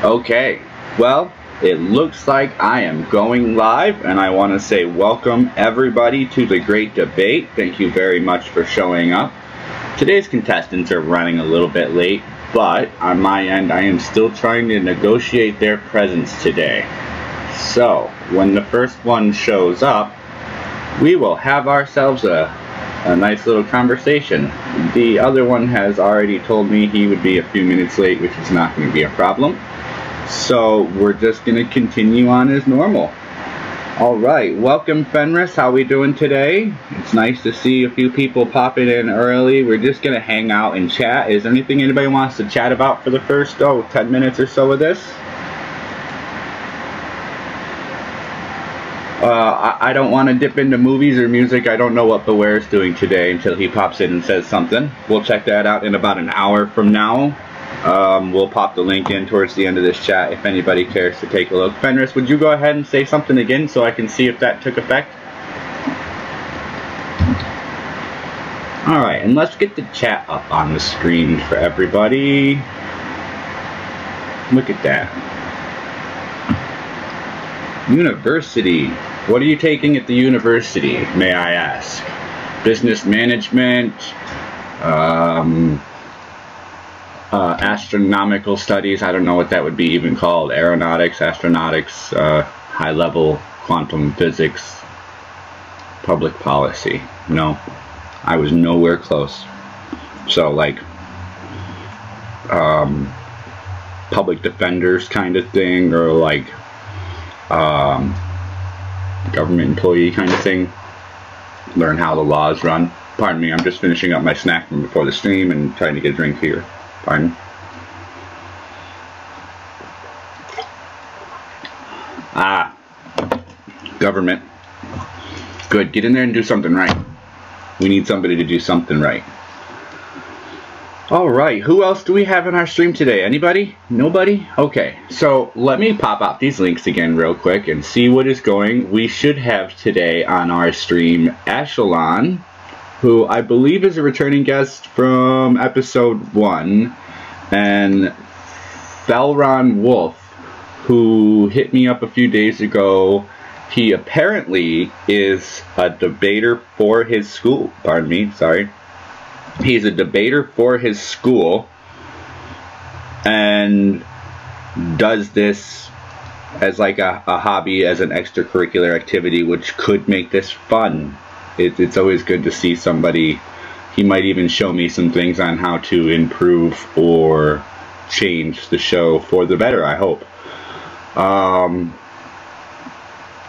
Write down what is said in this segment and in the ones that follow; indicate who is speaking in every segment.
Speaker 1: Okay, well, it looks like I am going live, and I want to say welcome everybody to the great debate. Thank you very much for showing up. Today's contestants are running a little bit late, but on my end I am still trying to negotiate their presence today. So, when the first one shows up, we will have ourselves a nice little conversation. The other one has already told me he would be a few minutes late, which is not going to be a problem. So we're just going to continue on as normal. Alright, welcome Fenris, how we doing today? It's nice to see a few people popping in early. We're just going to hang out and chat. Is there anything anybody wants to chat about for the first, 10 minutes or so of this? I don't want to dip into movies or music. I don't know what Beware's doing today until he pops in and says something. We'll check that out in about an hour from now. We'll pop the link in towards the end of this chat if anybody cares to take a look. Fenris, would you go ahead and say something again so I can see if that took effect? Alright, and let's get the chat up on the screen for everybody. Look at that. University. What are you taking at the university, may I ask? Business management, astronomical studies, I don't know what that would be even called, aeronautics, astronautics, high-level quantum physics, public policy. No, I was nowhere close. So, like, public defenders kind of thing, or like, government employee kind of thing. Learn how the laws run. Pardon me, I'm just finishing up my snack from before the stream and trying to get a drink here. Pardon. Government. Good, get in there and do something right. We need somebody to do something right. Alright, who else do we have in our stream today? Anybody? Nobody? Okay, so let me pop out these links again real quick and see what is going. We should have today on our stream Echalon, who I believe is a returning guest from episode 1, and Felron Wolf, who hit me up a few days ago. He apparently is a debater for his school. Pardon me, sorry. He's a debater for his school and does this as like a hobby, as an extracurricular activity, which could make this fun. It's always good to see somebody. He might even show me some things on how to improve or change the show for the better, I hope.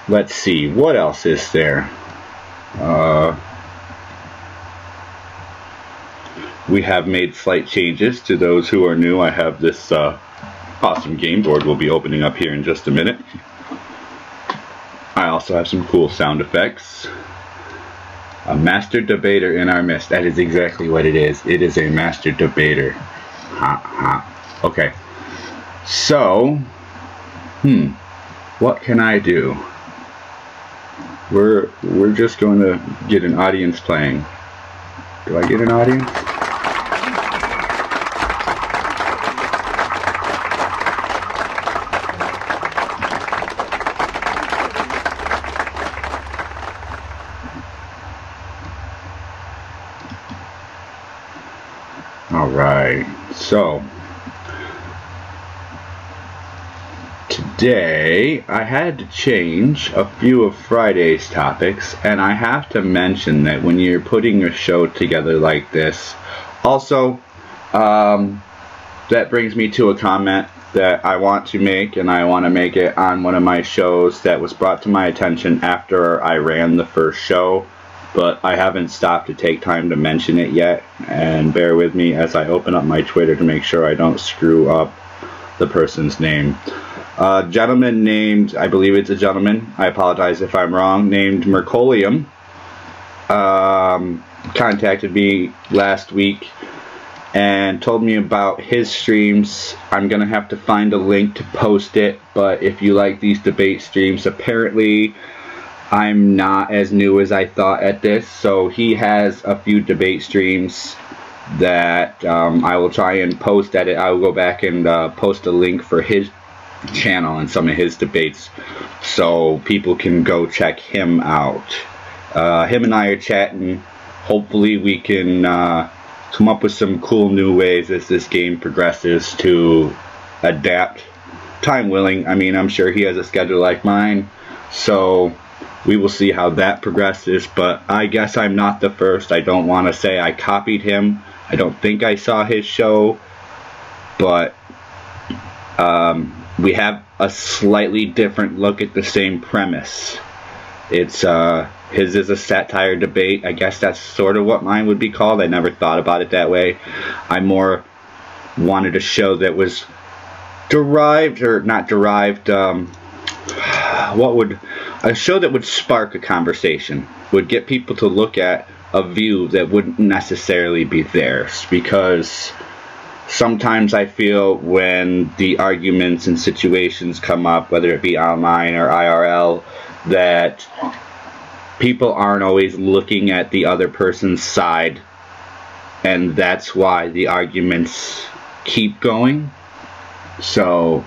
Speaker 1: Let's see, what else is there? We have made slight changes to those who are new. I have this awesome game board we'll be opening up here in just a minute. I also have some cool sound effects. A master debater in our midst. That is exactly what it is. It is a master debater. Okay. So, what can I do? We're just going to get an audience playing. Do I get an audience? Alright, so today I had to change a few of Friday's topics, and I have to mention that when you're putting a show together like this, also that brings me to a comment that I want to make, and I want to make it on one of my shows that was brought to my attention after I ran the first show. But I haven't stopped to take time to mention it yet, and bear with me as I open up my Twitter to make sure I don't screw up the person's name. A gentleman named, I believe it's a gentleman, I apologize if I'm wrong, named Mercolium contacted me last week and told me about his streams. I'm going to have to find a link to post it, but if you like these debate streams, apparently I'm not as new as I thought at this, so he has a few debate streams that I will try and post at it. I will go back and post a link for his channel and some of his debates, so people can go check him out. Him and I are chatting. Hopefully we can come up with some cool new ways as this game progresses to adapt, time willing. I mean, I'm sure he has a schedule like mine, so we will see how that progresses. But I guess I'm not the first. I don't want to say I copied him. I don't think I saw his show, but we have a slightly different look at the same premise. It's his is a satire debate. I guess that's sort of what mine would be called. I never thought about it that way. I more wanted a show that was derived, or not derived, a show that would spark a conversation, would get people to look at a view that wouldn't necessarily be theirs, because sometimes I feel when the arguments and situations come up, whether it be online or IRL, that people aren't always looking at the other person's side, and that's why the arguments keep going. So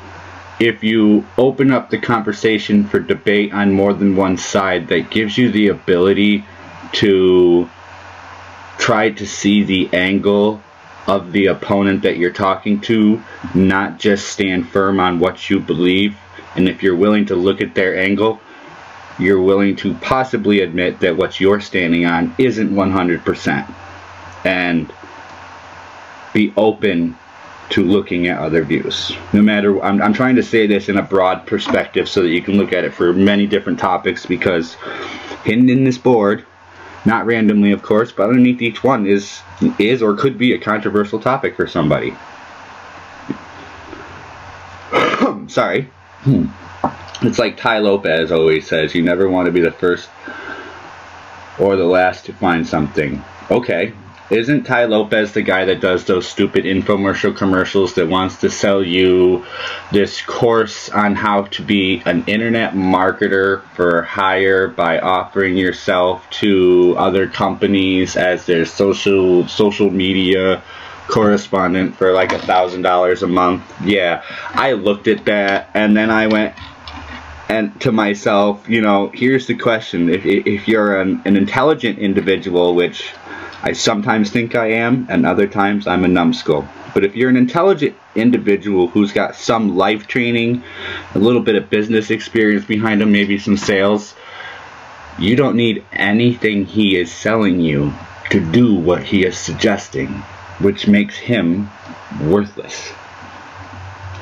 Speaker 1: if you open up the conversation for debate on more than one side, that gives you the ability to try to see the angle of the opponent that you're talking to, not just stand firm on what you believe. And if you're willing to look at their angle, you're willing to possibly admit that what you're standing on isn't 100%, and be open to looking at other views. No matter, I'm trying to say this in a broad perspective so that you can look at it for many different topics, because hidden in this board, not randomly of course, but underneath each one is or could be a controversial topic for somebody. Sorry. It's like Ty Lopez always says, you never want to be the first or the last to find something. Okay, isn't Ty Lopez the guy that does those stupid infomercial commercials that wants to sell you this course on how to be an internet marketer for hire by offering yourself to other companies as their social media correspondent for like $1,000 a month? Yeah, I looked at that and then I went and to myself, you know, here's the question. If you're an intelligent individual, which I sometimes think I am, and other times I'm a numbskull. But if you're an intelligent individual who's got some life training, a little bit of business experience behind him, maybe some sales, you don't need anything he is selling you to do what he is suggesting, which makes him worthless.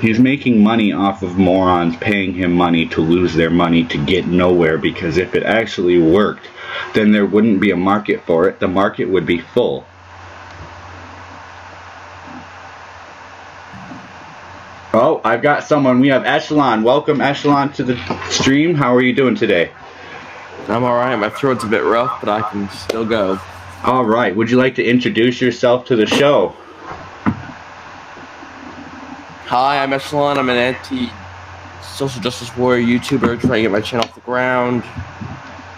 Speaker 1: He's making money off of morons paying him money to lose their money to get nowhere, because if it actually worked, then there wouldn't be a market for it. The market would be full. Oh, I've got someone. We have Echalon. Welcome, Echalon, to the stream. How are you doing today?
Speaker 2: I'm alright. My throat's a bit rough, but I can still go.
Speaker 1: Alright. Would you like to introduce yourself to the show?
Speaker 2: Hi, I'm Echalon. I'm an anti-social justice warrior YouTuber trying to get my channel off the ground.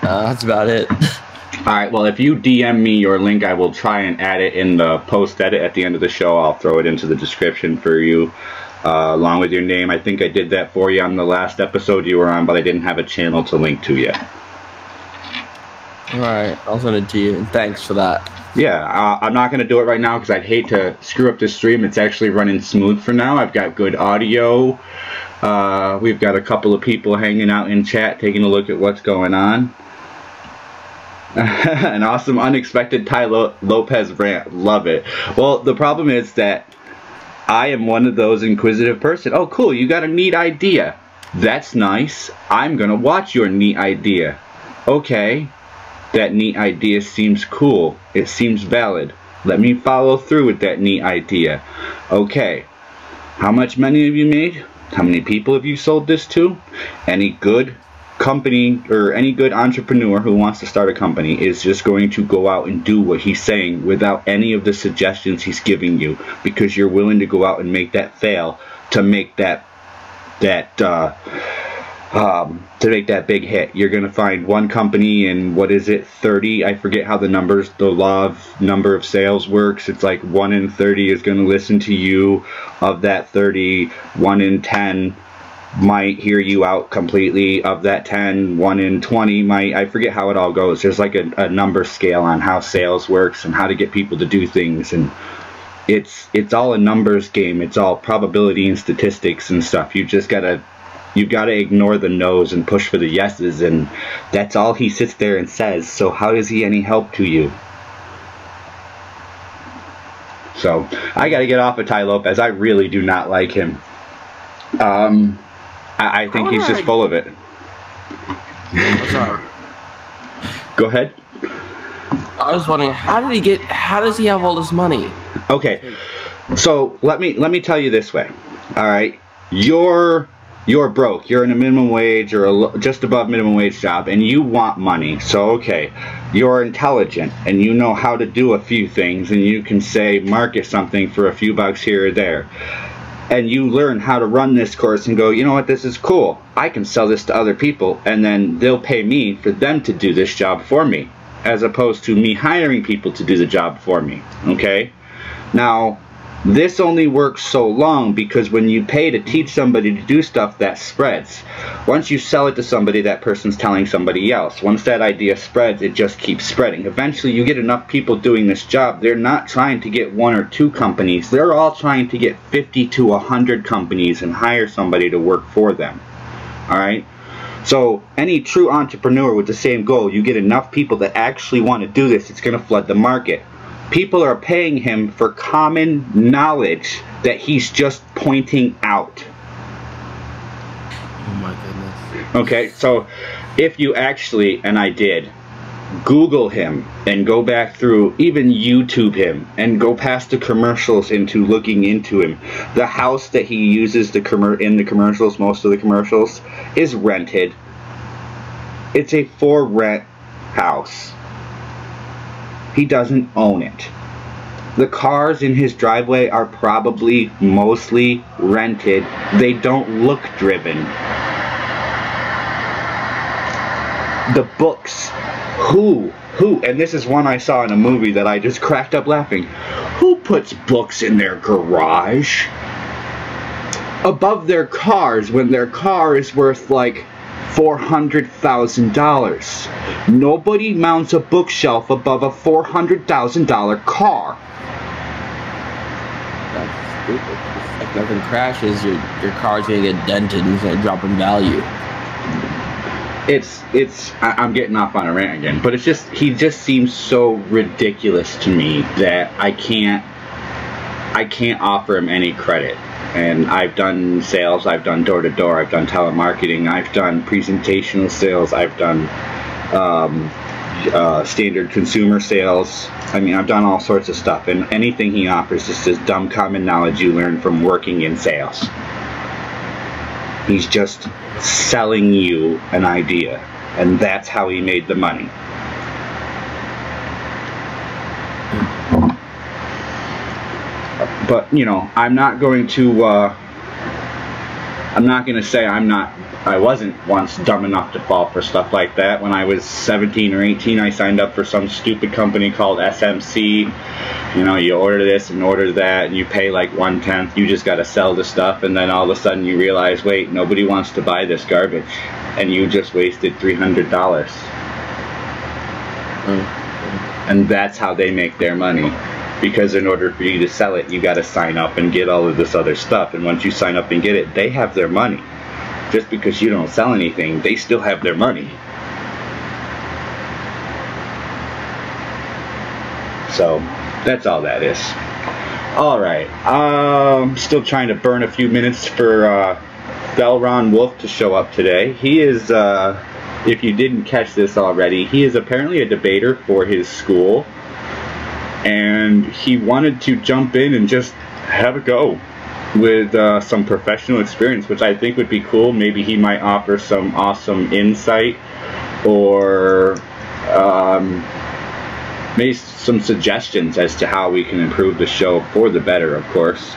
Speaker 2: That's about it.
Speaker 1: Alright, well, if you DM me your link, I will try and add it in the post edit at the end of the show. I'll throw it into the description for you, along with your name. I think I did that for you on the last episode you were on, but I didn't have a channel to link to yet.
Speaker 2: Alright, I'll send it to you, and thanks for that.
Speaker 1: Yeah, I'm not going to do it right now because I'd hate to screw up the stream. It's actually running smooth for now. I've got good audio. We've got a couple of people hanging out in chat, taking a look at what's going on. An awesome, unexpected Ty Lopez rant. Love it. Well, the problem is that I am one of those inquisitive person. Oh, cool, you got a neat idea. That's nice. I'm going to watch your neat idea. Okay. That neat idea seems cool. It seems valid. Let me follow through with that neat idea. Okay. How much money have you made? How many people have you sold this to? Any good company or any good entrepreneur who wants to start a company is just going to go out and do what he's saying without any of the suggestions he's giving you, because you're willing to go out and make that fail to make that big hit. You're going to find one company in, what is it, 30? I forget how the law of number of sales works. It's like 1 in 30 is going to listen to you. Of that 30, 1 in 10 might hear you out completely. Of that 10, 1 in 20 might, I forget how it all goes. There's like a number scale on how sales works and how to get people to do things, and it's all a numbers game. It's all probability and statistics and stuff. You've gotta ignore the no's and push for the yeses, and that's all he sits there and says. So how is he any help to you? So I gotta get off of Ty Lopez. I really do not like him. I think he's just full of it.
Speaker 2: Sorry.
Speaker 1: Go ahead.
Speaker 2: I was wondering, how does he have all this money?
Speaker 1: Okay, so let me tell you this way. All right, you're broke. You're in a minimum wage or just above minimum wage job, and you want money. So okay, you're intelligent and you know how to do a few things, and you can say market something for a few bucks here or there. And you learn how to run this course and go, you know what, this is cool. I can sell this to other people, and then they'll pay me for them to do this job for me, as opposed to me hiring people to do the job for me. Okay? Now, this only works so long because when you pay to teach somebody to do stuff, that spreads. Once you sell it to somebody, that person's telling somebody else. Once that idea spreads, it just keeps spreading. Eventually, you get enough people doing this job. They're not trying to get 1 or 2 companies. They're all trying to get 50 to 100 companies and hire somebody to work for them. All right? So any true entrepreneur with the same goal, you get enough people that actually want to do this, it's going to flood the market. People are paying him for common knowledge that he's just pointing out.
Speaker 2: Oh my goodness.
Speaker 1: Okay, so if you actually, and I did, Google him and go back through, even YouTube him, and go past the commercials into looking into him. The house that he uses in the commercials, most of the commercials, is rented. It's a for rent house. He doesn't own it. The cars in his driveway are probably mostly rented. They don't look driven. The books. Who, and this is one I saw in a movie that I just cracked up laughing. Who puts books in their garage? Above their cars when their car is worth like $400,000. Nobody mounts a bookshelf above a $400,000 car.
Speaker 2: That's stupid. If nothing crashes, your car's gonna get dented and it's gonna drop in value.
Speaker 1: I'm getting off on a rant again, but he just seems so ridiculous to me that I can't offer him any credit. And I've done sales, I've done door-to-door, I've done telemarketing, I've done presentational sales, I've done standard consumer sales. I mean, I've done all sorts of stuff, and anything he offers is just dumb common knowledge you learn from working in sales. He's just selling you an idea, and that's how he made the money. But, you know, I'm not going to say I wasn't once dumb enough to fall for stuff like that. When I was 17 or 18, I signed up for some stupid company called SMC. You know, you order this and order that, and you pay like 1/10. You just got to sell the stuff, and then all of a sudden you realize, wait, nobody wants to buy this garbage, and you just wasted $300. And that's how they make their money. Because in order for you to sell it, you got to sign up and get all of this other stuff. And once you sign up and get it, they have their money. Just because you don't sell anything, they still have their money. So, that's all that is. Alright, still trying to burn a few minutes for Belron Wolf to show up today. He is, if you didn't catch this already, he is apparently a debater for his school. And he wanted to jump in and just have a go with some professional experience, which I think would be cool. Maybe he might offer some awesome insight, or maybe some suggestions as to how we can improve the show for the better, of course.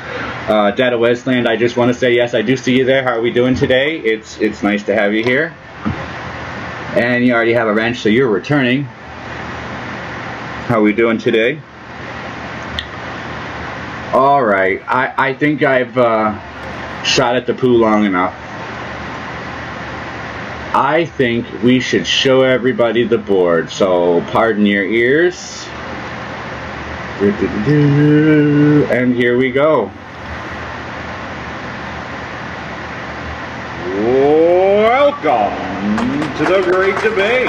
Speaker 1: Data Westland, I just want to say, yes, I do see you there. How are we doing today? It's nice to have you here. And you already have a wrench, so you're returning. How are we doing today? Alright, I think I've shot at the poo long enough. I think we should show everybody the board. So pardon your ears. And here we go. Welcome to the great debate.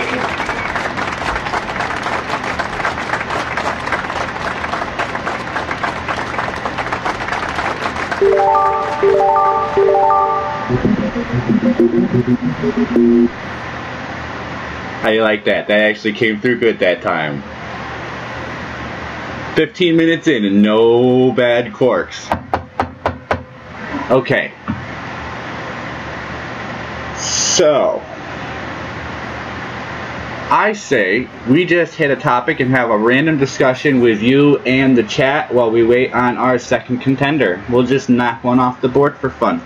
Speaker 1: How you like that? That actually came through good that time. 15 minutes in and no bad corks. Okay. So, I say we just hit a topic and have a random discussion with you and the chat while we wait on our second contender. We'll just knock one off the board for fun.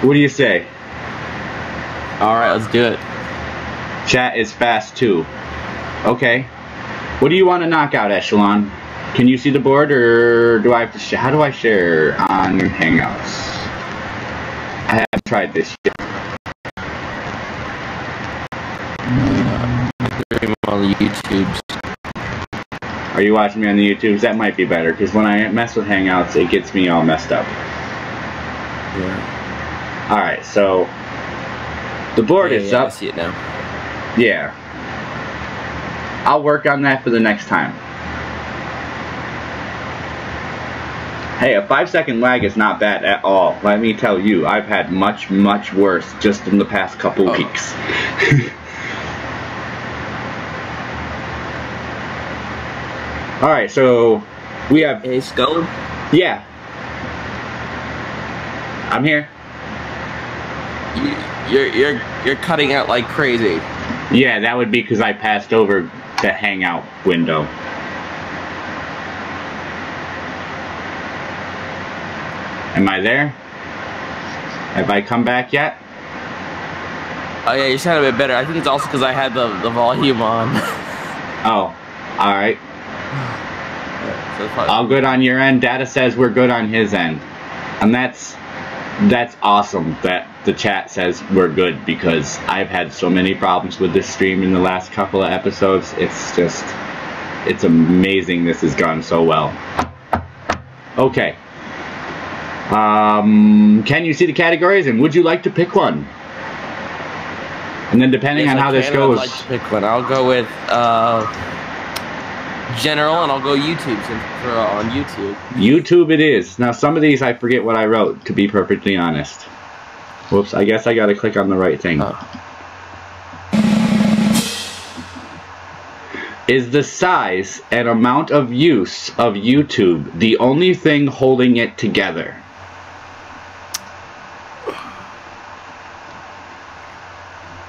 Speaker 1: What do you say?
Speaker 2: Alright, let's do it.
Speaker 1: Chat is fast too. Okay. What do you want to knock out, Echalon? Can you see the board, or do I have to share? How do I share on Hangouts? I haven't tried this yet.
Speaker 2: On the YouTubes.
Speaker 1: Are you watching me on the YouTubes? That might be better, because when I mess with Hangouts, it gets me all messed up.
Speaker 2: Yeah.
Speaker 1: Alright, so the board is up.
Speaker 2: I see it now.
Speaker 1: Yeah. I'll work on that for the next time. Hey, a 5-second lag is not bad at all. Let me tell you, I've had much, much worse just in the past couple weeks. Alright, so we have...
Speaker 2: Hey, Skull?
Speaker 1: Yeah. I'm here.
Speaker 2: You're cutting out like crazy.
Speaker 1: Yeah, that would be because I passed over the Hangout window. Am I there? Have I come back yet?
Speaker 2: Oh yeah, you sound a bit better. I think it's also because I had the volume on.
Speaker 1: Oh, alright.
Speaker 2: So
Speaker 1: all good on your end. Data says we're good on his end. And that's awesome that the chat says we're good, because I've had so many problems with this stream in the last couple of episodes. It's amazing this has gone so well. Okay. Can you see the categories, and would you like to pick one? And then depending on how this goes...
Speaker 2: I'd like to pick one. I'll go with general, and I'll go YouTube since we're on YouTube.
Speaker 1: YouTube it is. Now some of these I forget what I wrote, to be perfectly honest. Whoops, I guess I gotta click on the right thing. Is the size and amount of use of YouTube the only thing holding it together?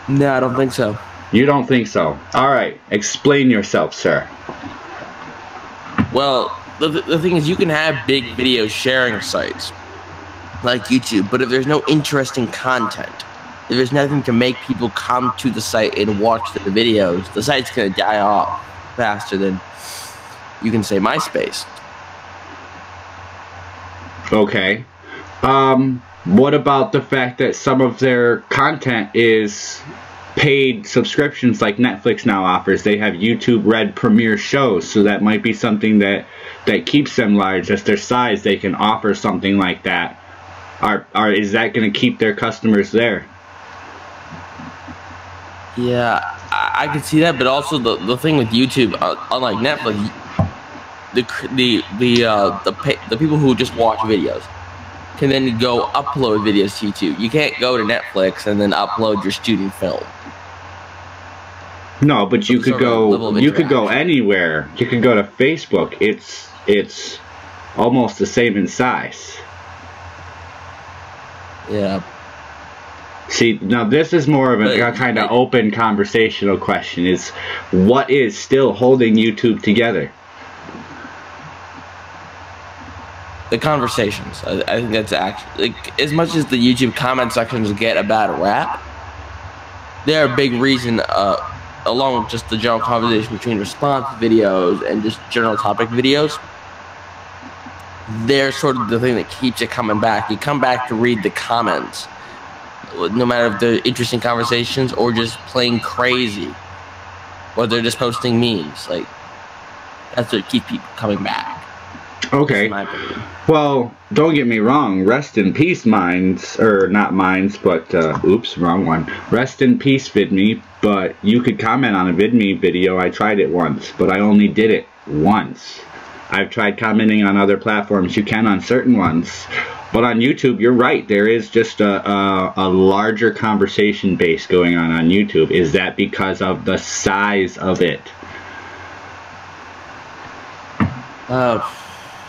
Speaker 2: No, I don't think so.
Speaker 1: You don't think so? Alright, explain yourself, sir.
Speaker 2: Well, the thing is, you can have big video sharing sites like YouTube, but if there's no interesting content, if there's nothing to make people come to the site and watch the videos, the site's going to die off faster than, you can say, MySpace.
Speaker 1: Okay. What about the fact that some of their content is paid subscriptions like Netflix now offers? They have YouTube Red Premiere shows, so that might be something that keeps them large. As their size, they can offer something like that. Is that going to keep their customers there?
Speaker 2: Yeah, I can see that, but also the thing with YouTube, unlike Netflix, the people who just watch videos can then go upload videos to YouTube. You can't go to Netflix and then upload your student film.
Speaker 1: No, but you could go. You could go anywhere. You can go to Facebook. It's almost the same in size.
Speaker 2: Yeah.
Speaker 1: See, now this is more of a kind of open conversational question. Is what is still holding YouTube together?
Speaker 2: The conversations. I think that's actually, like, as much as the YouTube comment sections get a bad rap, they're a big reason, along with just the general conversation between response videos and just general topic videos. They're sort of the thing that keeps it coming back. You come back to read the comments. no matter if they're interesting conversations or just playing crazy, or they're just posting memes. Like, that's what keeps people coming back.
Speaker 1: Okay.
Speaker 2: My opinion.
Speaker 1: Well, don't get me wrong. Rest in peace, Minds, or not Minds, but oops, wrong one. Rest in peace, VidMe. But you could comment on a VidMe video. I tried it once, but I only did it once. I've tried commenting on other platforms. You can on certain ones, but on YouTube, you're right. There is just a larger conversation base going on YouTube. Is that because of the size of it?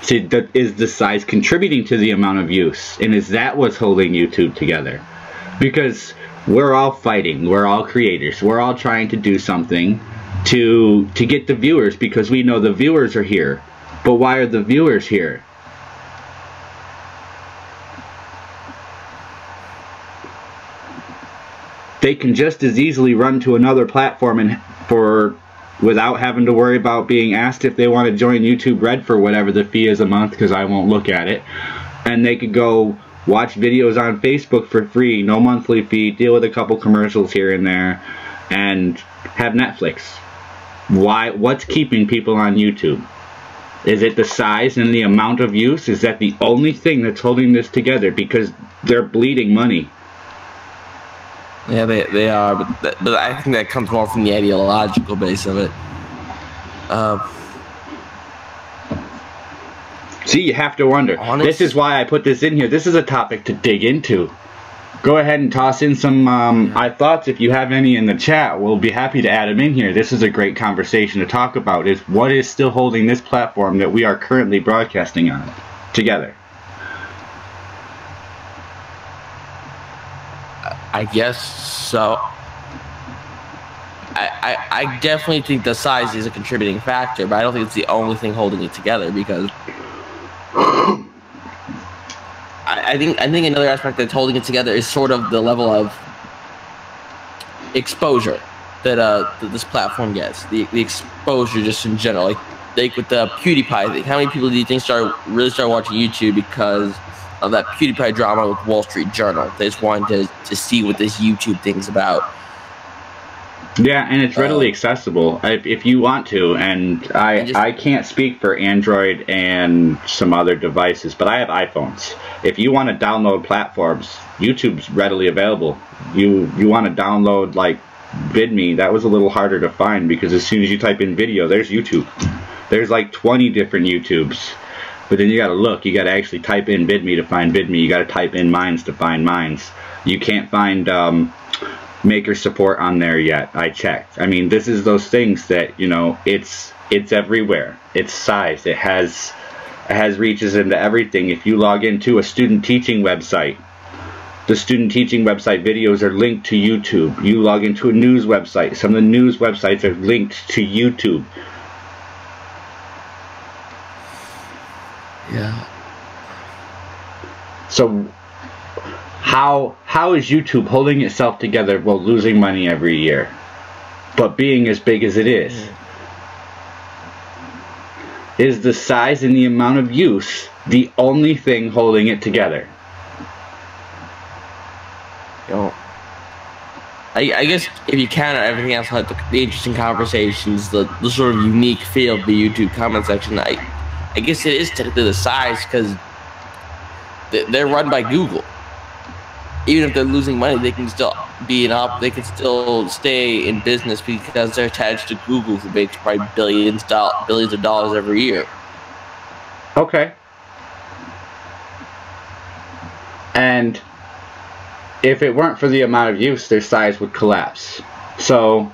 Speaker 1: See, is the size contributing to the amount of use? And is that what's holding YouTube together? Because we're all fighting. We're all creators. We're all trying to do something to get the viewers, because we know the viewers are here. But why are the viewers here? They can just as easily run to another platform without having to worry about being asked if they want to join YouTube Red for whatever the fee is a month, because I won't look at it. And they could go watch videos on Facebook for free, no monthly fee, deal with a couple commercials here and there, and have Netflix. Why? What's keeping people on YouTube? Is it the size and the amount of use? Is that the only thing that's holding this together? Because they're bleeding money.
Speaker 2: Yeah, they are, but I think that comes more from the ideological base of it.
Speaker 1: See, you have to wonder. This is why I put this in here. This is a topic to dig into. Go ahead and toss in some thoughts if you have any in the chat. We'll be happy to add them in here. This is a great conversation to talk about. Is what is still holding this platform that we are currently broadcasting on together?
Speaker 2: I guess so. I definitely think the size is a contributing factor, but I don't think it's the only thing holding it together, because I think another aspect that's holding it together is sort of the level of exposure that this platform gets. The exposure just in general, like with the PewDiePie thing. How many people do you think really start watching YouTube because of that PewDiePie drama with Wall Street Journal? They just wanted to see what this YouTube thing's about.
Speaker 1: Yeah, and it's readily accessible if you want to. And I can't speak for Android and some other devices, but I have iPhones. If you want to download platforms, YouTube's readily available. You want to download like VidMe, that was a little harder to find, because as soon as you type in video, there's YouTube. There's like 20 different YouTubes. But then you gotta look, you gotta actually type in VidMe to find VidMe, you gotta type in Minds to find Minds. You can't find maker support on there yet. I checked. I mean, this is those things that, you know, it's everywhere. It's size. It has reaches into everything. If you log into a student teaching website, the student teaching website videos are linked to YouTube. You log into a news website, some of the news websites are linked to YouTube.
Speaker 2: Yeah.
Speaker 1: So how is YouTube holding itself together while losing money every year, but being as big as it is? Is the size and the amount of use the only thing holding it together?
Speaker 2: You know, I guess if you counter everything else, like the interesting conversations, the sort of unique feel of the YouTube comment section, I guess it is technically the size, because they're run by Google. Even if they're losing money, they can still they can still stay in business because they're attached to Google, who makes probably billions of dollars every year.
Speaker 1: Okay. And if it weren't for the amount of use, their size would collapse. So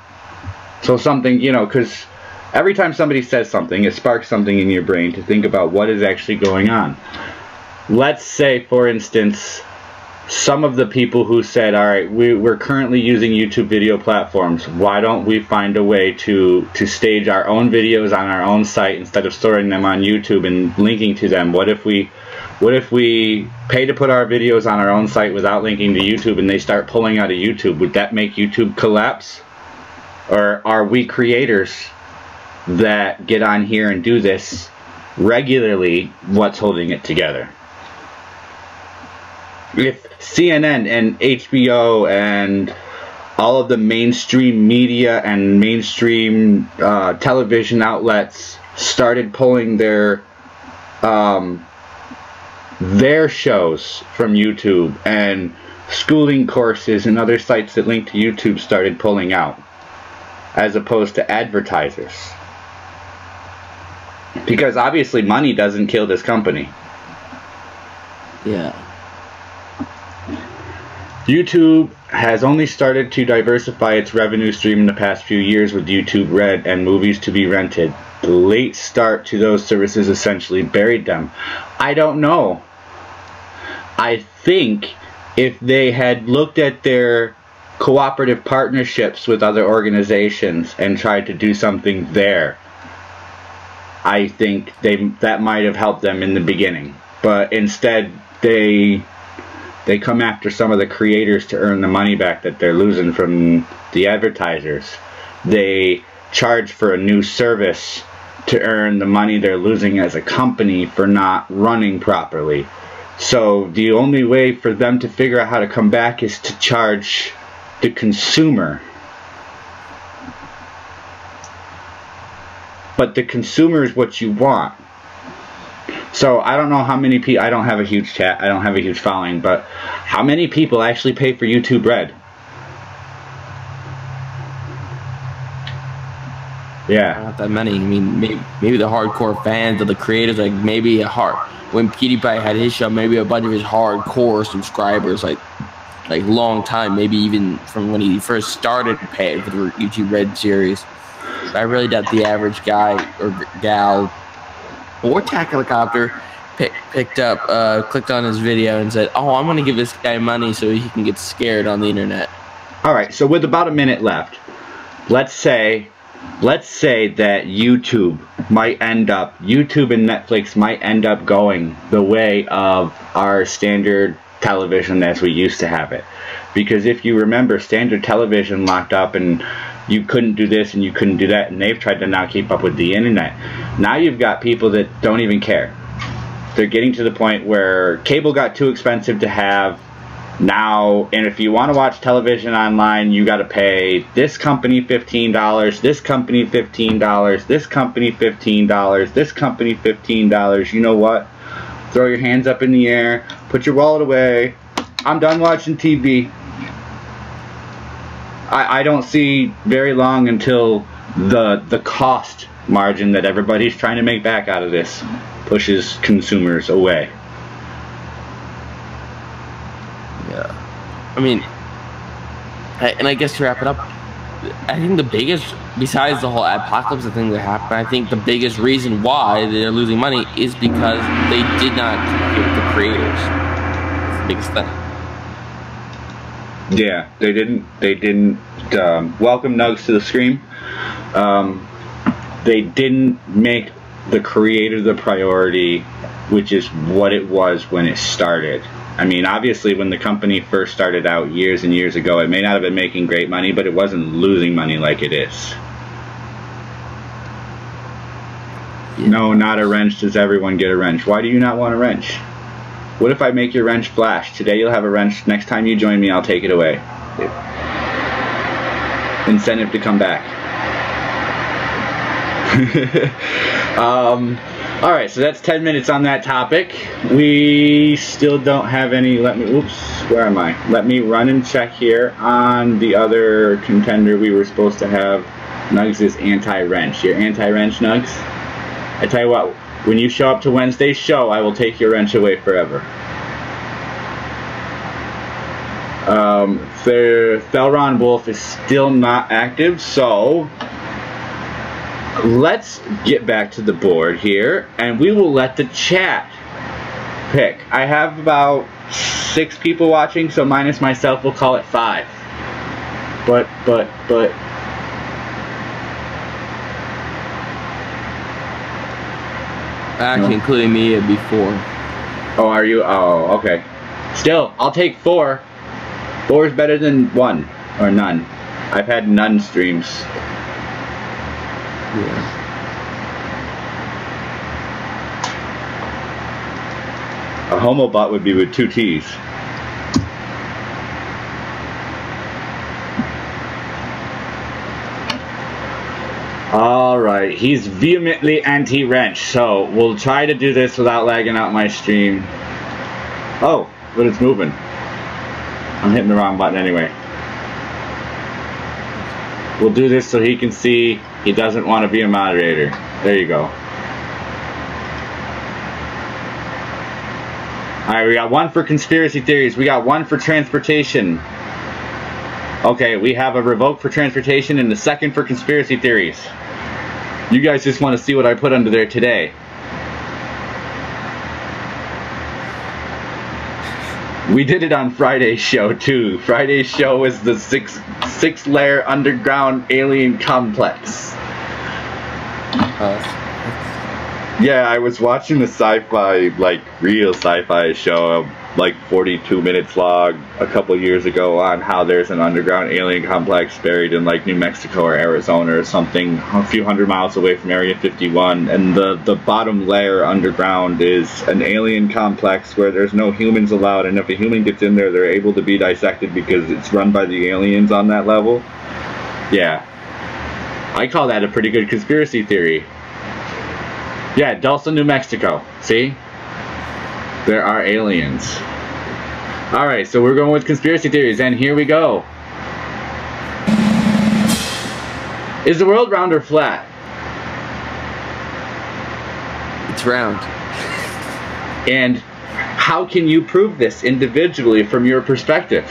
Speaker 1: something, you know, because every time somebody says something, it sparks something in your brain to think about what is actually going on. Let's say, for instance, some of the people who said, all right, we're currently using YouTube video platforms. Why don't we find a way to stage our own videos on our own site instead of storing them on YouTube and linking to them? What if we pay to put our videos on our own site without linking to YouTube, and they start pulling out of YouTube? Would that make YouTube collapse? Or are we creators that get on here and do this regularly what's holding it together? if CNN and HBO and all of the mainstream media and mainstream television outlets started pulling their shows from YouTube, and schooling courses and other sites that link to YouTube started pulling out, as opposed to advertisers. Because obviously money doesn't kill this company.
Speaker 2: Yeah.
Speaker 1: YouTube has only started to diversify its revenue stream in the past few years, with YouTube Red and movies to be rented. The late start to those services essentially buried them. I don't know. I think if they had looked at their cooperative partnerships with other organizations and tried to do something there, I think that might have helped them in the beginning. But instead, they come after some of the creators to earn the money back that they're losing from the advertisers. They charge for a new service to earn the money they're losing as a company for not running properly. So the only way for them to figure out how to come back is to charge the consumer. But the consumer is what you want. So I don't know how many people, I don't have a huge chat, I don't have a huge following, but how many people actually pay for YouTube Red? Yeah.
Speaker 2: Not that many. I mean, maybe the hardcore fans of the creators, like maybe when PewDiePie had his show, maybe a bunch of his hardcore subscribers, like long time, maybe even from when he first started paying for the YouTube Red series. But I really doubt the average guy or gal or tack helicopter clicked on his video and said, "Oh, I'm going to give this guy money so he can get scared on the internet."
Speaker 1: All right, so with about a minute left, let's say that YouTube and Netflix might end up going the way of our standard television as we used to have it. Because if you remember, standard television locked up and you couldn't do this and you couldn't do that, and they've tried to now keep up with the internet. Now you've got people that don't even care. They're getting to the point where cable got too expensive to have now, and if you want to watch television online, you got to pay this company $15, this company $15, this company $15, this company $15. You know what? Throw your hands up in the air, put your wallet away. I'm done watching TV. I don't see very long until the cost margin that everybody's trying to make back out of this pushes consumers away.
Speaker 2: Yeah. I mean, and I guess to wrap it up, I think the biggest, besides the whole apocalypse thing that happened, I think the biggest reason why they're losing money is because they did not communicate with the creators. That's the biggest thing.
Speaker 1: Yeah, they didn't welcome Nugs to the stream. They didn't make the creator the priority, which is what it was when it started. I mean, obviously when the company first started out years and years ago, it may not have been making great money, but it wasn't losing money like it is. Yeah. No, not a wrench. Does everyone get a wrench? Why do you not want a wrench? What if I make your wrench flash? Today you'll have a wrench. Next time you join me, I'll take it away. Incentive to come back. Alright, so that's 10 minutes on that topic. We still don't have any, where am I? Let me run and check here on the other contender we were supposed to have. Nugs is anti-wrench. You're anti-wrench, Nugs? I tell you what, when you show up to Wednesday's show, I will take your wrench away forever. Thelron Wolf is still not active, so let's get back to the board here, and we will let the chat pick. I have about 6 people watching, so minus myself, we'll call it 5. But
Speaker 2: actually, including me, it'd be 4.
Speaker 1: Oh, are you? Oh, okay. Still, I'll take 4. 4 is better than 1 or none. I've had none streams.
Speaker 2: Yeah.
Speaker 1: A homobot would be with 2 T's. Alright, he's vehemently anti-wrench, so we'll try to do this without lagging out my stream. Oh, but it's moving. I'm hitting the wrong button anyway. We'll do this so he can see he doesn't want to be a moderator. There you go. Alright, we got one for conspiracy theories. We got one for transportation. Okay, we have a revoke for transportation and the second for conspiracy theories. You guys just want to see what I put under there today. We did it on Friday's show too. Friday's show was the six layer underground alien complex. Yeah, I was watching the sci-fi, like real sci-fi show, like 42 minutes long, a couple years ago, on how there's an underground alien complex buried in like New Mexico or Arizona or something, a few hundred miles away from Area 51, and the bottom layer underground is an alien complex where there's no humans allowed, and if a human gets in there, they're able to be dissected because it's run by the aliens on that level. Yeah. I call that a pretty good conspiracy theory. Yeah, Dulce, New Mexico. See? There are aliens. Alright, so we're going with conspiracy theories, and here we go. Is the world round or flat?
Speaker 2: It's round.
Speaker 1: And how can you prove this individually from your perspective?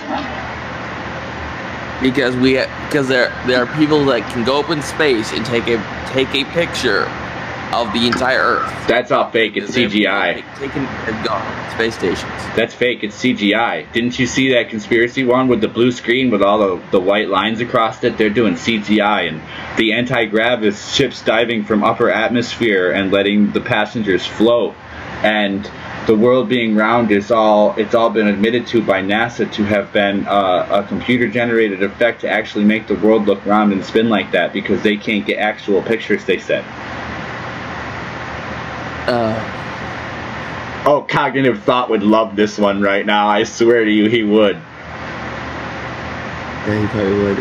Speaker 2: Because there are people that can go up in space and take a picture of the entire Earth.
Speaker 1: That's all fake. It's CGI.
Speaker 2: Taken and gone. Space stations.
Speaker 1: That's fake. It's CGI. Didn't you see that conspiracy one with the blue screen with all the white lines across it? They're doing CGI, and the anti-grav is ships diving from upper atmosphere and letting the passengers float. And the world being round is it's all been admitted to by NASA to have been a computer-generated effect to actually make the world look round and spin like that, because they can't get actual pictures, they said. Oh, Cognitive Thought would love this one right now. I swear to you, he would.
Speaker 2: Yeah, he probably would.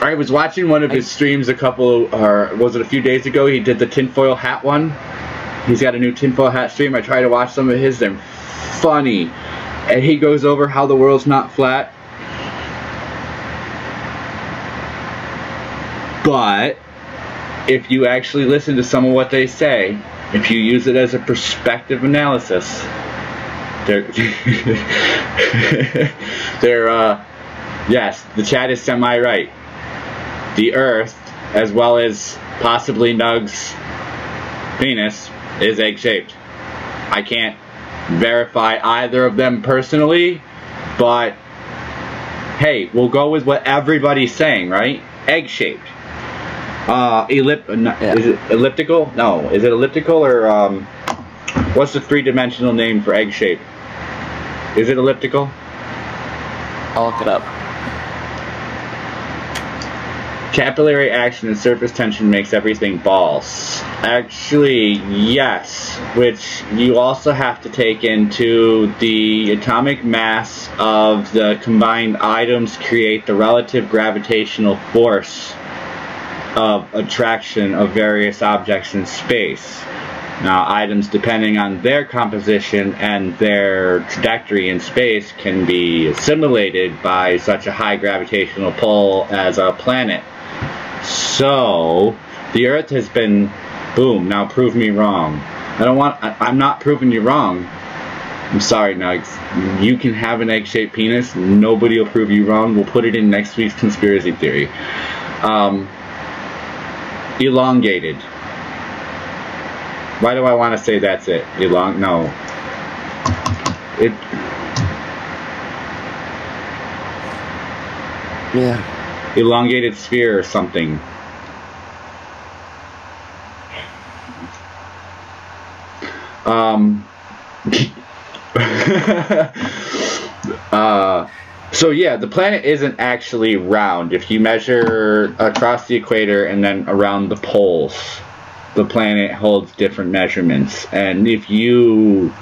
Speaker 1: I was watching one of his streams was it a few days ago? He did the tinfoil hat one. He's got a new tinfoil hat stream. I try to watch some of his. They're funny. And he goes over how the world's not flat. But if you actually listen to some of what they say, if you use it as a perspective analysis, yes, the chat is semi-right. The Earth, as well as possibly Nug's penis, is egg-shaped. I can't verify either of them personally, but hey, we'll go with what everybody's saying, right? Egg-shaped.
Speaker 2: Yeah.
Speaker 1: Is it elliptical? No. Is it elliptical or what's the three-dimensional name for egg shape? Is it elliptical?
Speaker 2: I'll look it up.
Speaker 1: Capillary action and surface tension makes everything balls. Actually, yes. Which you also have to take into the atomic mass of the combined items create the relative gravitational force of attraction of various objects in space. Now, items, depending on their composition and their trajectory in space, can be assimilated by such a high gravitational pull as a planet. So, the Earth has been, boom, now prove me wrong. I'm not proving you wrong. I'm sorry, Nugs. You can have an egg-shaped penis. Nobody will prove you wrong. We'll put it in next week's conspiracy theory. Elongated. Why do I want to say that's it? No.
Speaker 2: Yeah.
Speaker 1: Elongated sphere or something. So yeah, the planet isn't actually round. If you measure across the equator and then around the poles, the planet holds different measurements. And if you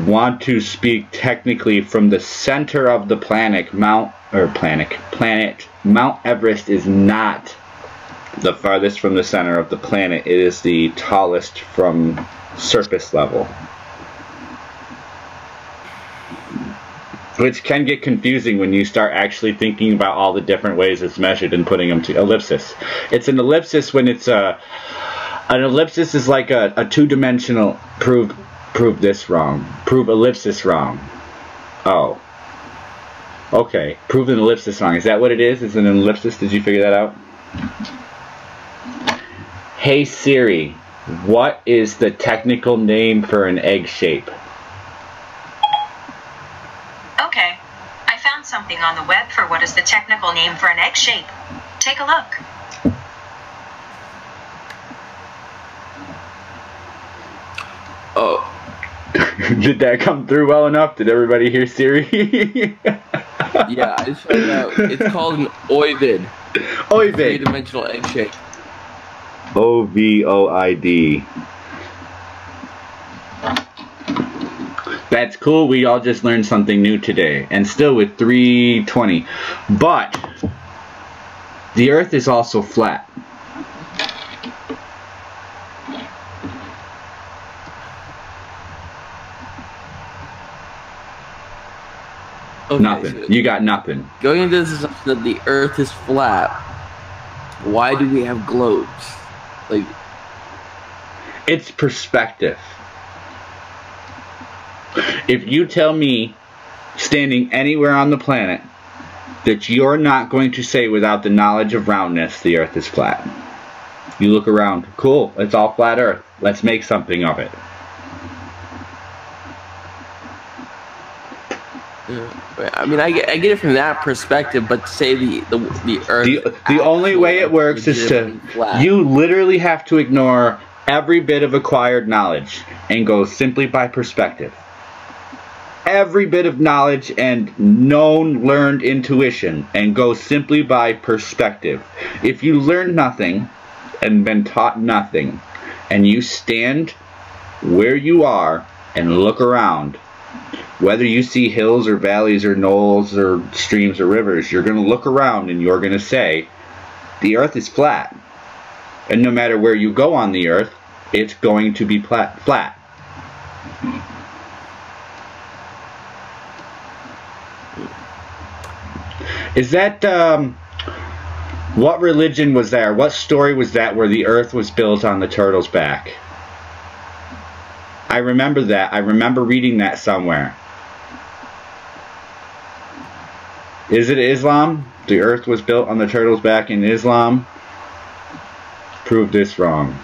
Speaker 1: want to speak technically from the center of the planet, Mount Everest is not the farthest from the center of the planet. It is the tallest from surface level. Which can get confusing when you start actually thinking about all the different ways it's measured and putting them to ellipsis. It's an ellipsis when it's an ellipsis is like a two-dimensional prove this wrong. Prove ellipsis wrong. Oh. Okay. Prove an ellipsis wrong. Is that what it is? Is it an ellipsis? Did you figure that out? Hey Siri, what is the technical name for an egg shape?
Speaker 3: Okay, I found something on the web for what is the technical name for an egg shape. Take a look.
Speaker 1: Oh. Did that come through well enough? Did everybody hear Siri?
Speaker 2: Yeah, I just found out. It's called an ovoid.
Speaker 1: Ovoid.
Speaker 2: Three-dimensional egg shape.
Speaker 1: OVOID. That's cool. We all just learned something new today. And still with 320. But the Earth is also flat.
Speaker 2: Okay,
Speaker 1: nothing.
Speaker 2: So
Speaker 1: you got nothing.
Speaker 2: Going into this assumption that the Earth is flat, why do we have globes? Like,
Speaker 1: it's perspective. If you tell me, standing anywhere on the planet, that you're not going to say without the knowledge of roundness, the Earth is flat. You look around, cool, it's all flat Earth. Let's make something of it.
Speaker 2: I mean, I get it from that perspective, but to say the Earth...
Speaker 1: The only way it works is to... You literally have to ignore every bit of acquired knowledge and go simply by perspective. Every bit of knowledge and known, learned intuition and go simply by perspective. If you learn nothing and been taught nothing, and you stand where you are and look around, whether you see hills or valleys or knolls or streams or rivers, you're going to look around and you're going to say, the Earth is flat. And no matter where you go on the Earth, it's going to be flat. Is that, what religion was there? What story was that where the Earth was built on the turtle's back? I remember that. I remember reading that somewhere. Is it Islam? The Earth was built on the turtle's back in Islam? Prove this wrong.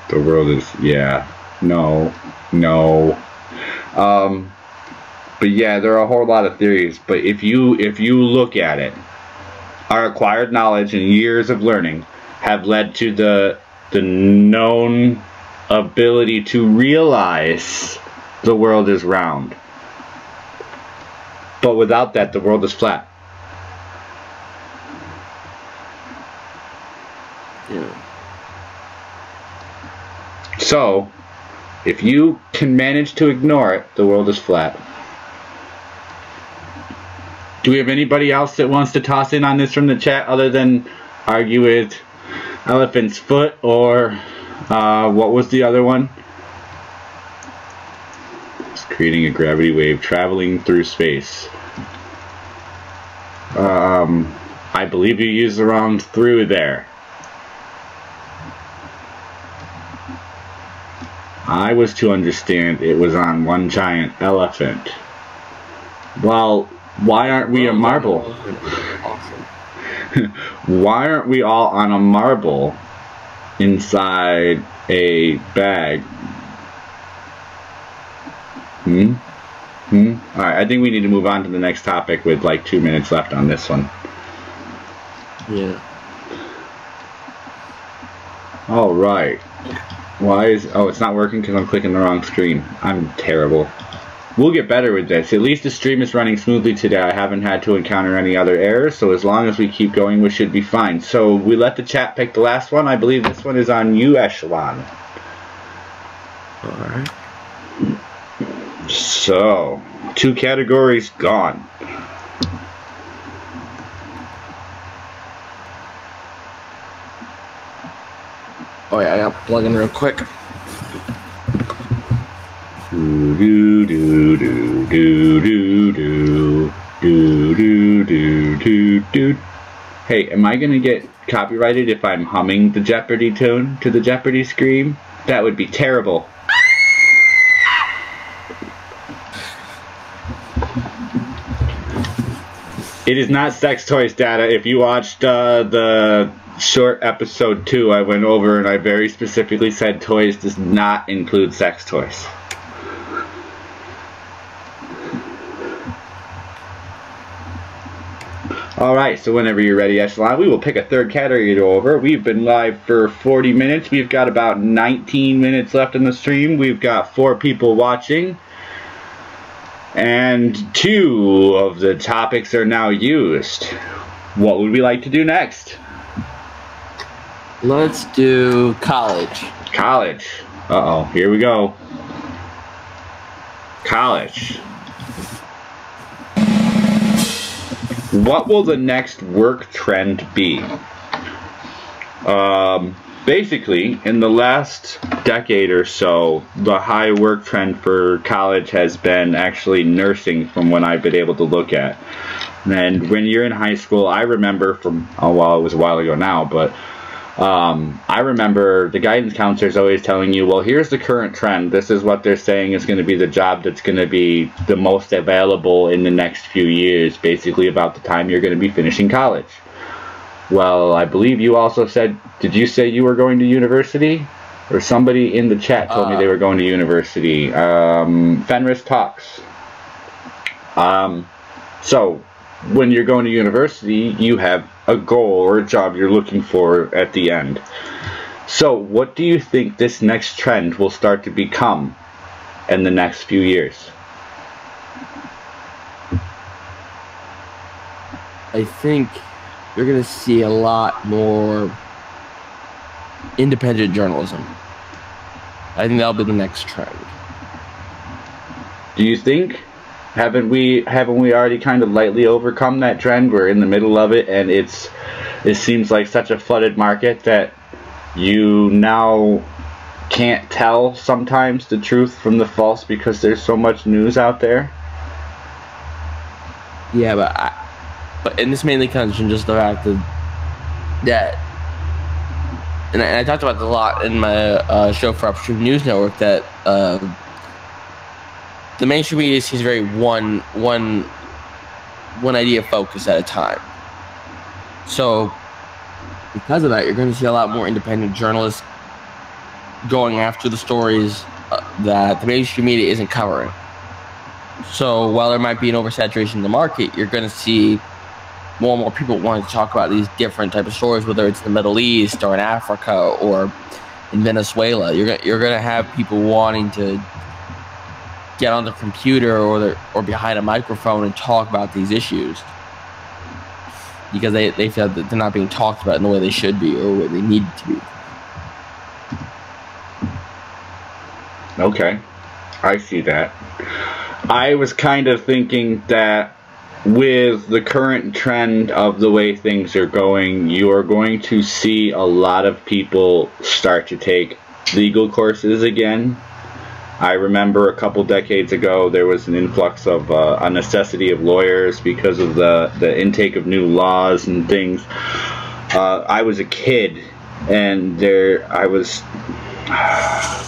Speaker 1: The world is, yeah. No. But yeah, there are a whole lot of theories. But if you look at it, our acquired knowledge and years of learning have led to the known ability to realize the world is round. But without that, the world is flat.
Speaker 2: Yeah.
Speaker 1: So, if you can manage to ignore it, the world is flat. Do we have anybody else that wants to toss in on this from the chat other than argue with Elephant's Foot or what was the other one? It's creating a gravity wave traveling through space. I believe you used the wrong through there. I was to understand it was on one giant elephant. Well, why aren't we a marble? Why aren't we all on a marble inside a bag? Alright, I think we need to move on to the next topic with like 2 minutes left on this one.
Speaker 2: Yeah.
Speaker 1: Alright. Why is... Oh, it's not working because I'm clicking the wrong screen. I'm terrible. We'll get better with this. At least the stream is running smoothly today. I haven't had to encounter any other errors, so as long as we keep going, we should be fine. So we let the chat pick the last one. I believe this one is on You Echalon.
Speaker 2: Alright.
Speaker 1: So, 2 categories gone.
Speaker 2: Oh yeah, I got to plug in real quick.
Speaker 1: Do do do do do do do do do do do. Hey, am I gonna get copyrighted if I'm humming the Jeopardy tune to the Jeopardy scream? That would be terrible. It is not sex toys data. If you watched the short episode 2, I went over and I very specifically said toys does not include sex toys. Alright, so whenever you're ready, Echalon, we will pick a third category to go over. We've been live for 40 minutes. We've got about 19 minutes left in the stream. We've got 4 people watching. And 2 of the topics are now used. What would we like to do next?
Speaker 2: Let's do college.
Speaker 1: College. Uh-oh, here we go. College. What will the next work trend be? Basically, in the last decade or so, the high work trend for college has been actually nursing, from what I've been able to look at. And when you're in high school, I remember from, oh well, it was a while ago now, but I remember the guidance counselors always telling you, well, here's the current trend. This is what they're saying is going to be the job that's going to be the most available in the next few years, basically about the time you're going to be finishing college. Well, I believe you also said, did you say you were going to university? Or somebody in the chat told me they were going to university. Fenris Talks. So, when you're going to university, you have a goal or a job you're looking for at the end. So, what do you think this next trend will start to become in the next few years?
Speaker 2: I think you're going to see a lot more independent journalism. I think that'll be the next trend.
Speaker 1: Do you think? Haven't we already kind of lightly overcome that trend? We're in the middle of it, and it seems like such a flooded market that you now can't tell sometimes the truth from the false because there's so much news out there.
Speaker 2: Yeah, and this mainly comes from just the fact that and I talked about this a lot in my show for Upstream News Network, that the mainstream media sees very one idea focus at a time. So because of that, you're going to see a lot more independent journalists going after the stories that the mainstream media isn't covering. So while there might be an oversaturation in the market, you're going to see more and more people wanting to talk about these different type of stories, whether it's the Middle East or in Africa or in Venezuela. You're going to have people wanting to get on the computer or behind a microphone and talk about these issues because they feel that they're not being talked about in the way they should be or where they need to be.
Speaker 1: Okay, I see that. I was kind of thinking that with the current trend of the way things are going, you are going to see a lot of people start to take legal courses again. I remember a couple decades ago there was an influx of a necessity of lawyers because of the intake of new laws and things. I was a kid, and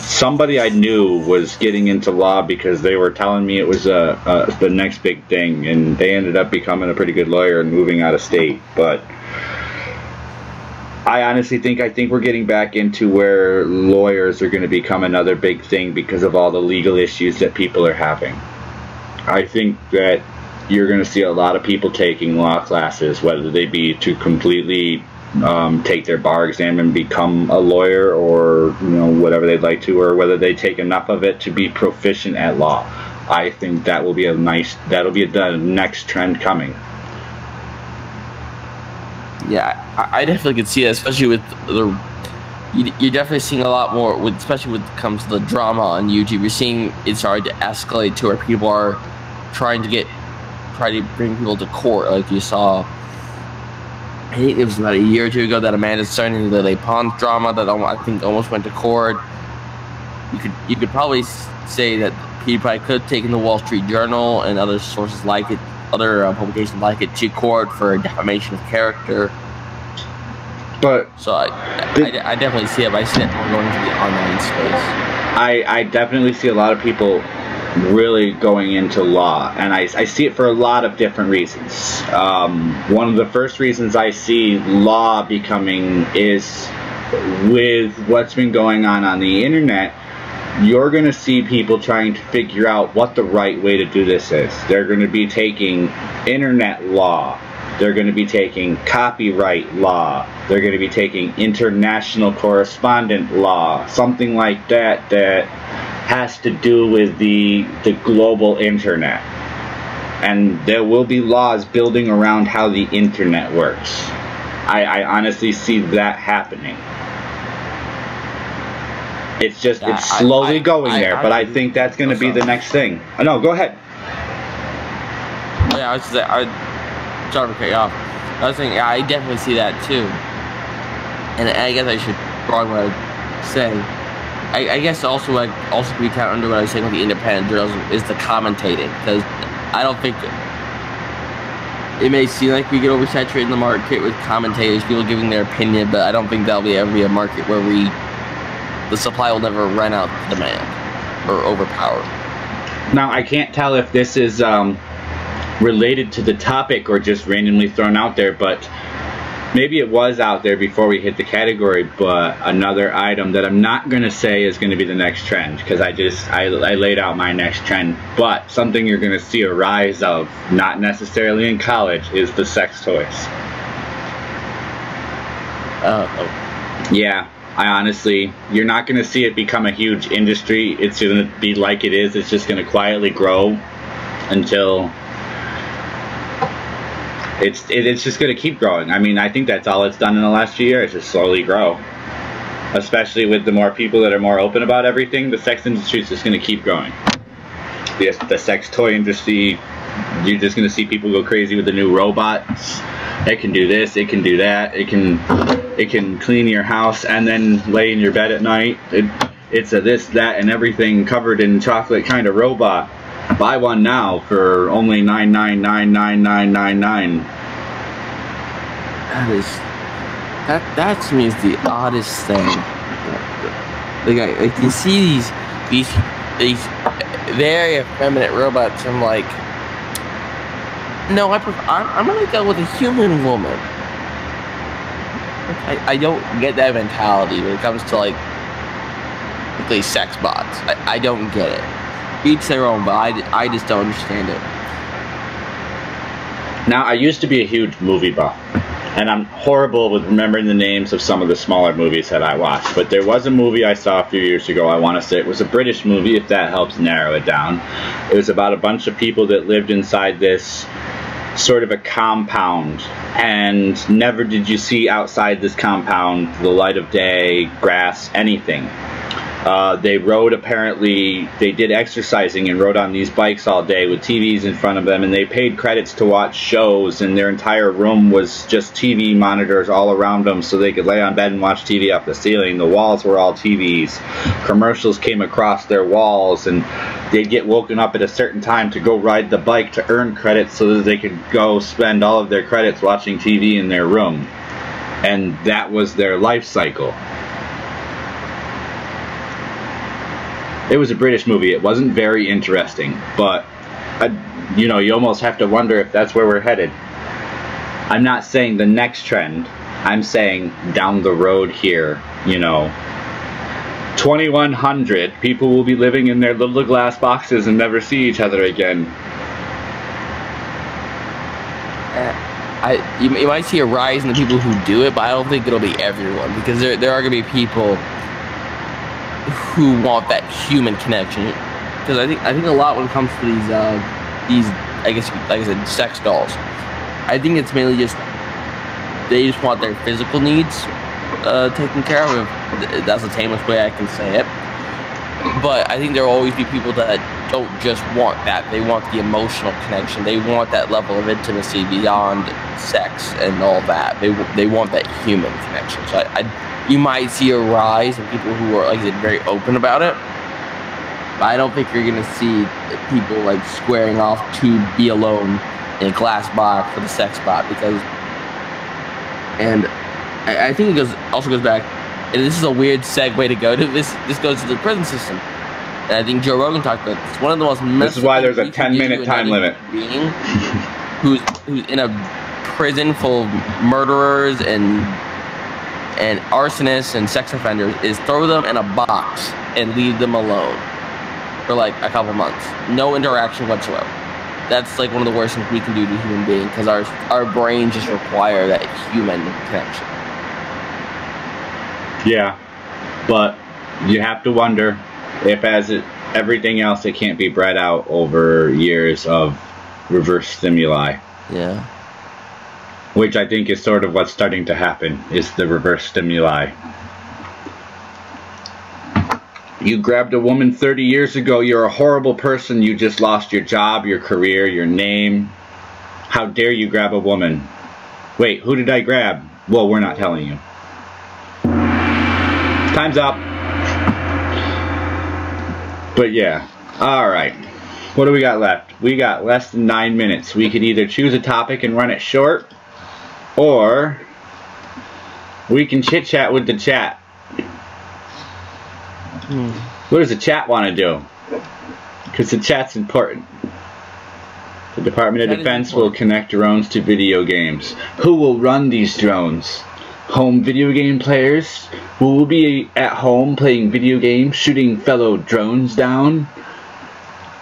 Speaker 1: somebody I knew was getting into law because they were telling me it was the next big thing, and they ended up becoming a pretty good lawyer and moving out of state. But I honestly think we're getting back into where lawyers are going to become another big thing because of all the legal issues that people are having. I think that you're going to see a lot of people taking law classes, whether they be to completely take their bar exam and become a lawyer, or whatever they'd like to, or whether they take enough of it to be proficient at law. I think that will be that'll be the next trend coming.
Speaker 2: Yeah, I definitely could see that, especially with you're definitely seeing a lot more especially when it comes to the drama on YouTube. You're seeing it starting to escalate to where people are trying to bring people to court, like you saw I think it was about a year or two ago that Amanda started the Le Pons drama that I think almost went to court. You could probably say that he probably could have taken the Wall Street Journal and other sources like it, other publications like it, to court for defamation of character.
Speaker 1: But
Speaker 2: so I definitely see it. But I see it more going to the online space.
Speaker 1: I definitely see a lot of people really going into law, and I see it for a lot of different reasons. One of the first reasons I see law becoming is with what's been going on the internet. You're going to see people trying to figure out what the right way to do this is. They're going to be taking internet law. They're going to be taking copyright law. They're going to be taking international correspondent law, something like that that has to do with the global internet. And there will be laws building around how the internet works. I honestly see that happening. It's just, it's slowly going there, but I think that's going to be the next thing. Oh, no, go ahead.
Speaker 2: Yeah, sorry to cut you off. I was saying, yeah, I definitely see that too. And I guess I should wrong what I say. I guess also could be counted under what I was saying with the independent journalism is the commentating, because I don't think it may seem like we get oversaturated in the market with commentators, people giving their opinion, but I don't think that'll ever be a market where the supply will never run out the demand or overpower.
Speaker 1: Now, I can't tell if this is related to the topic or just randomly thrown out there, but maybe it was out there before we hit the category. But another item that I'm not going to say is going to be the next trend, because I laid out my next trend, but something you're going to see a rise of, not necessarily in college, is the sex toys. Yeah. I honestly, you're not going to see it become a huge industry. It's going to be like it is. It's just going to quietly grow until it's just going to keep growing. I mean, I think that's all it's done in the last few years, is slowly grow. Especially with the more people that are more open about everything, the sex industry is just going to keep growing. Yes, the sex toy industry, you're just going to see people go crazy with the new robots. It can do this, it can do that, it can clean your house and then lay in your bed at night. It's a this, that, and everything covered in chocolate kind of robot. Buy one now for only $9,999,999.
Speaker 2: That to me is the oddest thing. Like you see these very effeminate robots. I'm like, no, I'm gonna go with a human woman. I don't get that mentality when it comes to like these sex bots. I don't get it. Each their own, but I just don't understand it.
Speaker 1: Now, I used to be a huge movie buff, and I'm horrible with remembering the names of some of the smaller movies that I watched, but there was a movie I saw a few years ago. I want to say it was a British movie, if that helps narrow it down. It was about a bunch of people that lived inside this sort of a compound, and never did you see outside this compound the light of day, grass, anything. They rode, apparently, they did exercising and rode on these bikes all day with TVs in front of them, and they paid credits to watch shows, and their entire room was just TV monitors all around them so they could lay on bed and watch TV off the ceiling. The walls were all TVs. Commercials came across their walls, and they'd get woken up at a certain time to go ride the bike to earn credits so that they could go spend all of their credits watching TV in their room. And that was their life cycle. It was a British movie. It wasn't very interesting, but you know, you almost have to wonder if that's where we're headed. I'm not saying the next trend. I'm saying down the road here, you know, 2100, people will be living in their little glass boxes and never see each other again.
Speaker 2: You might see a rise in the people who do it, but I don't think it'll be everyone, because there are going to be people who want that human connection. Because I think a lot when it comes to these I guess like I said, sex dolls, I think it's mainly just they just want their physical needs taken care of. That's the tamest way I can say it. But I think there will always be people that don't just want that. They want the emotional connection. They want that level of intimacy beyond sex and all that. They want that human connection. So you might see a rise in people who are, like I said, very open about it. But I don't think you're going to see people like squaring off to be alone in a glass box for the sex bot, because, and I think it also goes back, and this is a weird segue to go to, this goes to the prison system. And I think Joe Rogan talked about this. One of the most
Speaker 1: This is why there's a 10-minute time limit.
Speaker 2: Being who's in a prison full of murderers and arsonists and sex offenders is throw them in a box and leave them alone for like a couple months. No interaction whatsoever. That's like one of the worst things we can do to a human being, because our brains just require that human connection.
Speaker 1: Yeah, but you have to wonder if, as everything else, it can't be bred out over years of reverse stimuli.
Speaker 2: Yeah.
Speaker 1: Which I think is sort of what's starting to happen, is the reverse stimuli. You grabbed a woman 30 years ago, you're a horrible person, you just lost your job, your career, your name. How dare you grab a woman? Wait, who did I grab? Well, we're not telling you. Time's up. But yeah, alright. What do we got left? We got less than 9 minutes. We could either choose a topic and run it short, or we can chit-chat with the chat. What does the chat want to do? Because the chat's important. The Department of Defense will connect drones to video games. Who will run these drones? Home video game players? Who will be at home playing video games, shooting fellow drones down?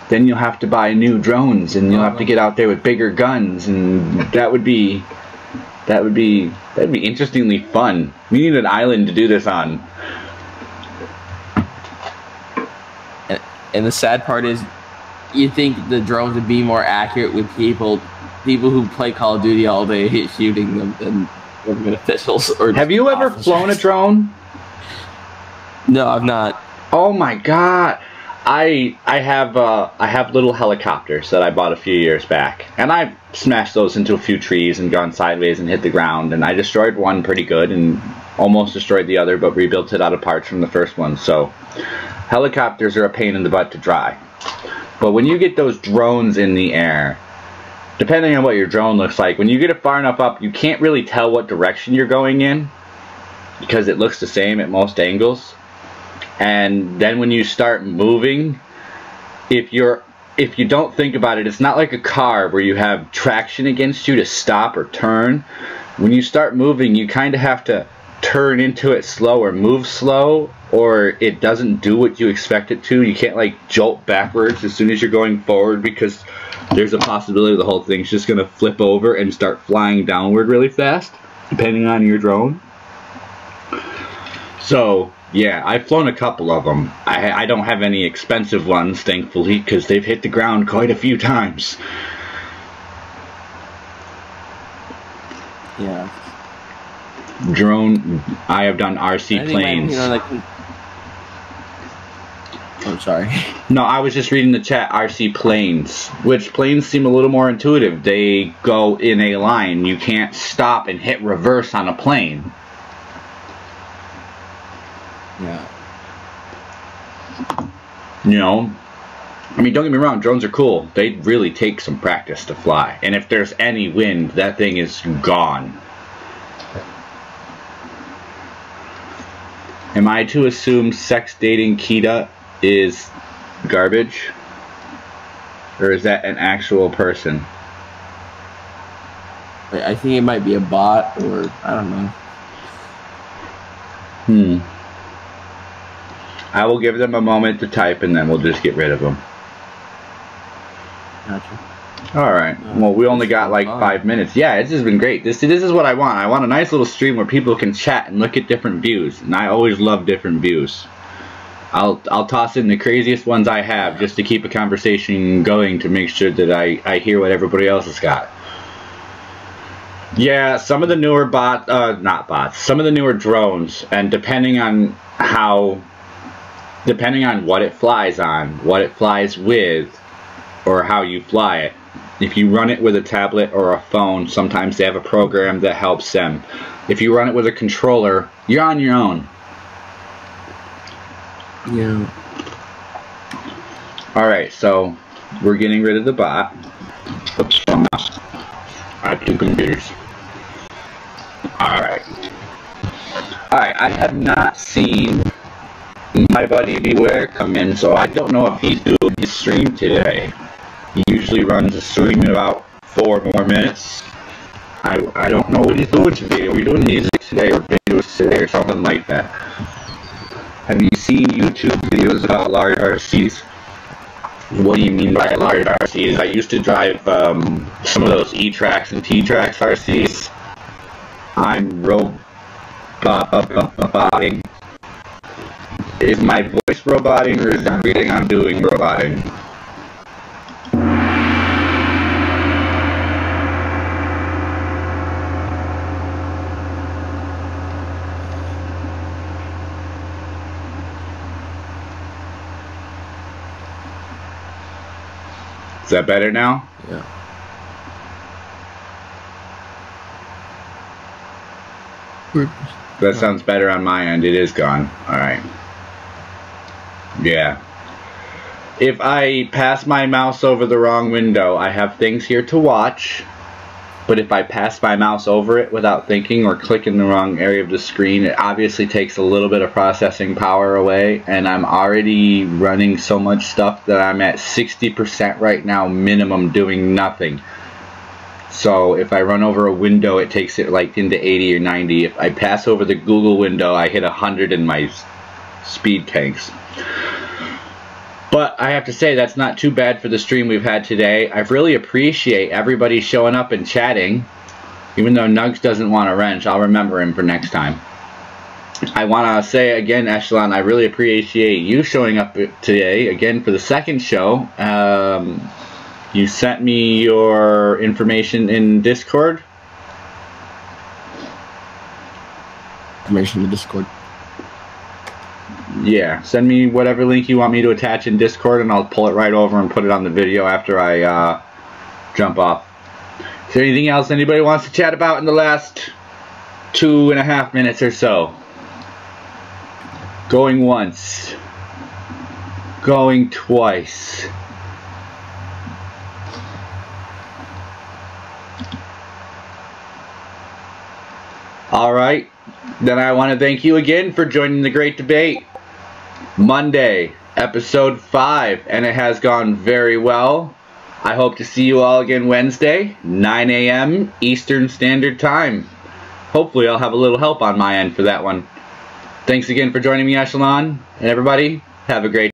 Speaker 1: Then you'll have to buy new drones, and you'll have to get out there with bigger guns, and that would be interestingly fun. We need an island to do this on.
Speaker 2: And the sad part is, you think the drones would be more accurate with people who play Call of Duty all day shooting them than government officials. Or
Speaker 1: have you ever flown a drone?
Speaker 2: No, I've not.
Speaker 1: Oh my god! I have little helicopters that I bought a few years back, and I've smashed those into a few trees and gone sideways and hit the ground, and I destroyed one pretty good and almost destroyed the other, but rebuilt it out of parts from the first one. So helicopters are a pain in the butt to dry. But when you get those drones in the air, depending on what your drone looks like, when you get it far enough up, you can't really tell what direction you're going in, because it looks the same at most angles. And then when you start moving, if you don't think about it, it's not like a car where you have traction against you to stop or turn. When you start moving, you kind of have to turn into it slow or move slow, or it doesn't do what you expect it to. You can't like jolt backwards as soon as you're going forward, because there's a possibility the whole thing's just going to flip over and start flying downward really fast, depending on your drone. So yeah, I've flown a couple of them. I don't have any expensive ones, thankfully, because they've hit the ground quite a few times.
Speaker 2: Yeah.
Speaker 1: Drone, I have done RC planes.
Speaker 2: I'm sorry.
Speaker 1: No, I was just reading the chat. RC planes, which planes seem a little more intuitive. They go in a line. You can't stop and hit reverse on a plane.
Speaker 2: Yeah.
Speaker 1: You know, I mean, don't get me wrong, drones are cool. They really take some practice to fly. And if there's any wind, that thing is gone. Am I to assume sex dating Kita is garbage? Or is that an actual person?
Speaker 2: I think it might be a bot, or I don't know.
Speaker 1: I will give them a moment to type, and then we'll just get rid of them.
Speaker 2: Gotcha.
Speaker 1: Alright, well, we only got like 5 minutes. Yeah, this has been great. This is what I want. I want a nice little stream where people can chat and look at different views. And I always love different views. I'll toss in the craziest ones I have just to keep a conversation going, to make sure that I hear what everybody else has got. Yeah, some of the newer some of the newer drones, and depending on how depending on what it flies on, what it flies with, or how you fly it. If you run it with a tablet or a phone, sometimes they have a program that helps them. If you run it with a controller, you're on your own.
Speaker 2: Yeah.
Speaker 1: Alright, so we're getting rid of the bot. Oops, wrong mouse. I have two computers. Alright. Alright, I have not seen my buddy Beware come in, so I don't know if he's doing his stream today. He usually runs a stream in about 4 more minutes. I don't know what he's doing today. Are we doing music today or videos today or something like that? Have you seen YouTube videos about large RCs? What do you mean by large RCs? I used to drive some of those E-Trax and T-Trax RCs. I'm roboting. Is my voice roboting or is everything I'm doing roboting? Is that better now?
Speaker 2: Yeah.
Speaker 1: That sounds better on my end. It is gone. Alright. Yeah. If I pass my mouse over the wrong window, I have things here to watch. But if I pass my mouse over it without thinking or click in the wrong area of the screen, it obviously takes a little bit of processing power away. And I'm already running so much stuff that I'm at 60% right now minimum doing nothing. So if I run over a window, it takes it like into 80 or 90. If I pass over the Google window, I hit 100 in my speed tanks. But I have to say, that's not too bad for the stream we've had today. I really appreciate everybody showing up and chatting. Even though Nugs doesn't want a wrench, I'll remember him for next time. I want to say again, Echalon, I really appreciate you showing up today, again, for the second show. You sent me your information in Discord.
Speaker 2: Information in Discord.
Speaker 1: Yeah, send me whatever link you want me to attach in Discord, and I'll pull it right over and put it on the video after I jump off. Is there anything else anybody wants to chat about in the last 2.5 minutes or so? Going once. Going twice. Alright, then I want to thank you again for joining the Great Debate. Monday, episode 5, and it has gone very well. I hope to see you all again Wednesday, 9 a.m. Eastern Standard Time. Hopefully I'll have a little help on my end for that one. Thanks again for joining me, Echalon, and everybody, have a great day.